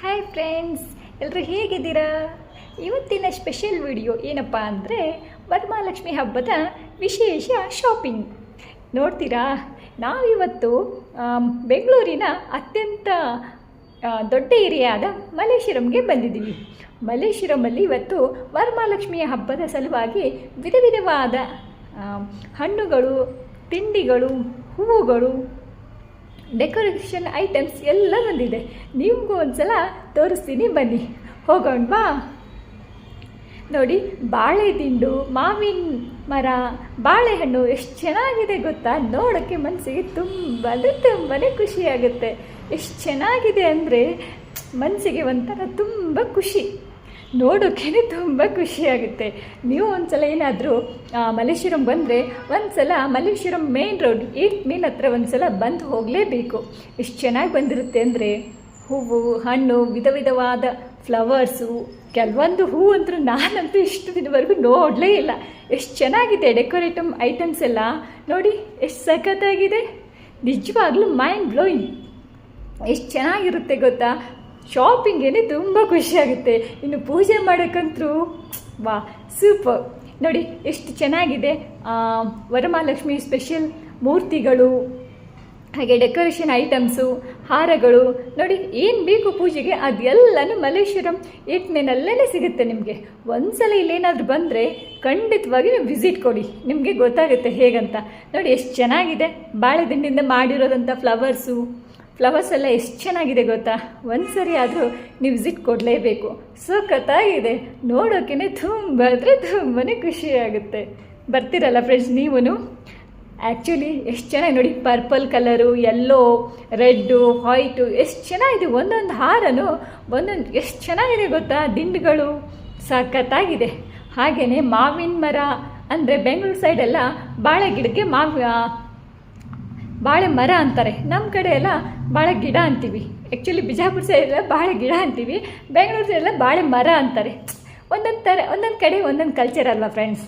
Hi friends, ಎಲ್ಲರೂ ಹೇಗಿದ್ದೀರಾ? ಇವತ್ತಿನ ಸ್ಪೆಷಲ್ ವಿಡಿಯೋ ಏನಪ್ಪ ಅಂದರೆ ವರಮಹಾಲಕ್ಷ್ಮಿ ಹಬ್ಬದ ವಿಶೇಷ ಶಾಪಿಂಗ್ ನೋಡ್ತೀರಾ. ನಾವಿವತ್ತು ಬೆಂಗಳೂರಿನ ಅತ್ಯಂತ ದೊಡ್ಡ ಏರಿಯಾದ ಮಲ್ಲೇಶ್ವರಂಗೆ ಬಂದಿದ್ದೀವಿ. ಮಲ್ಲೇಶ್ವರಮಲ್ಲಿ ಇವತ್ತು ವರಮಹಾಲಕ್ಷ್ಮಿಯ ಹಬ್ಬದ ಸಲುವಾಗಿ ವಿಧ ವಿಧವಾದ ಹಣ್ಣುಗಳು, ತಿಂಡಿಗಳು, ಹೂವುಗಳು, ಡೆಕೋರೇಷನ್ ಐಟಮ್ಸ್ ಎಲ್ಲ ಬಂದಿದೆ. ನಿಮಗೂ ಒಂದ್ಸಲ ತೋರಿಸ್ತೀನಿ, ಬನ್ನಿ ಹೋಗೋಣ ಬಾ. ನೋಡಿ, ಬಾಳೆ ದಿಂಡು, ಮಾವಿನ ಮರ, ಬಾಳೆಹಣ್ಣು ಎಷ್ಟು ಚೆನ್ನಾಗಿದೆ ಗೊತ್ತಾ. ನೋಡೋಕ್ಕೆ ಮನಸ್ಸಿಗೆ ತುಂಬಾ ಖುಷಿಯಾಗುತ್ತೆ. ಎಷ್ಟು ಚೆನ್ನಾಗಿದೆ ಅಂದರೆ ಮನಸ್ಸಿಗೆ ಒಂಥರ ತುಂಬ ಖುಷಿ, ನೋಡೋಕ್ಕೇ ತುಂಬ ಖುಷಿಯಾಗುತ್ತೆ. ನೀವು ಒಂದ್ಸಲ ಏನಾದರೂ ಮಲ್ಲೇಶ್ವರಂ ಬಂದರೆ ಒಂದ್ಸಲ Malleshwaram main road 8th mile ಹತ್ರ ಒಂದ್ಸಲ ಬಂದು ಹೋಗಲೇಬೇಕು. ಎಷ್ಟು ಚೆನ್ನಾಗಿ ಬಂದಿರುತ್ತೆ ಅಂದರೆ ಹೂವು, ಹಣ್ಣು, ವಿಧ ವಿಧವಾದ ಫ್ಲವರ್ಸು. ಕೆಲವೊಂದು ಹೂವು ಅಂತೂ ನಾನಂತೂ ಇಷ್ಟು ದಿನವರೆಗೂ ನೋಡಲೇ ಇಲ್ಲ. ಎಷ್ಟು ಚೆನ್ನಾಗಿದೆ ಡೆಕೋರೇಟಿವ್ ಐಟಮ್ಸ್ ಎಲ್ಲ. ನೋಡಿ ಎಷ್ಟು ಸಖತ್ತಾಗಿದೆ, ನಿಜವಾಗ್ಲೂ ಮೈಂಡ್ ಬ್ಲೋಯಿಂಗ್. ಎಷ್ಟು ಚೆನ್ನಾಗಿರುತ್ತೆ ಗೊತ್ತಾ. ಶಾಪಿಂಗೇನೆ ತುಂಬ ಖುಷಿಯಾಗುತ್ತೆ. ಇನ್ನು ಪೂಜೆ ಮಾಡೋಕ್ಕಂತೂ ವಾ ಸೂಪರ್. ನೋಡಿ ಎಷ್ಟು ಚೆನ್ನಾಗಿದೆ. ವರಮಹಾಲಕ್ಷ್ಮಿ ಸ್ಪೆಷಲ್ ಮೂರ್ತಿಗಳು, ಹಾಗೆ ಡೆಕೋರೇಷನ್ ಐಟಮ್ಸು, ಹಾರಗಳು. ನೋಡಿ, ಏನು ಬೇಕು ಪೂಜೆಗೆ ಅದೆಲ್ಲನೂ ಮಲ್ಲೇಶ್ವರಂ 8th ಮೈಲಲ್ಲೇ ಸಿಗುತ್ತೆ ನಿಮಗೆ. ಒಂದ್ಸಲ ಇಲ್ಲೇನಾದರೂ ಬಂದರೆ ಖಂಡಿತವಾಗಿ ನೀವು ವಿಸಿಟ್ ಕೊಡಿ, ನಿಮಗೆ ಗೊತ್ತಾಗುತ್ತೆ ಹೇಗಂತ. ನೋಡಿ ಎಷ್ಟು ಚೆನ್ನಾಗಿದೆ. ಬಾಳೆದಿಂಡಿಂದ ಮಾಡಿರೋದಂಥ ಫ್ಲವರ್ಸ್ ಎಲ್ಲ ಎಷ್ಟು ಚೆನ್ನಾಗಿದೆ ಗೊತ್ತಾ. ಒಂದು ಸರಿ ಆದರೂ ನೀವು ವಿಸಿಟ್ ಕೊಡಲೇಬೇಕು. ಸಖತ್ತಾಗಿದೆ, ನೋಡೋಕೆ ತುಂಬಾ ಖುಷಿಯಾಗುತ್ತೆ. ಬರ್ತೀರಲ್ಲ ಫ್ರೆಂಡ್ಸ್ ನೀವು. ಆ್ಯಕ್ಚುಲಿ ಎಷ್ಟು ಚೆನ್ನಾಗಿ ನೋಡಿ, purple colour, yellow, red, white, ಎಷ್ಟು ಚೆನ್ನಾಗಿದೆ. ಒಂದೊಂದು ಹಾರನು ಎಷ್ಟು ಚೆನ್ನಾಗಿದೆ ಗೊತ್ತಾ. ದಿಂಡುಗಳು ಸಖತ್ತಾಗಿದೆ. ಹಾಗೆಯೇ ಮಾವಿನ ಮರ ಅಂದರೆ ಬೆಂಗಳೂರು ಸೈಡೆಲ್ಲ ಬಾಳೆ ಗಿಡಕ್ಕೆ ಬಾಳೆ ಮರ ಅಂತಾರೆ. ನಮ್ಮ ಕಡೆ ಎಲ್ಲ ಬಾಳೆ ಗಿಡ ಅಂತೀವಿ. ಆ್ಯಕ್ಚುಲಿ ಬಿಜಾಪುರ ಸೈಡೆಲ್ಲ ಬಾಳೆ ಗಿಡ ಅಂತೀವಿ, ಬೆಂಗಳೂರು ಸೈಡೆಲ್ಲ ಬಾಳೆ ಮರ ಅಂತಾರೆ. ಒಂದೊಂದು ಕಡೆ ಒಂದೊಂದು ಕಲ್ಚರ್ ಅಲ್ವಾ ಫ್ರೆಂಡ್ಸ್.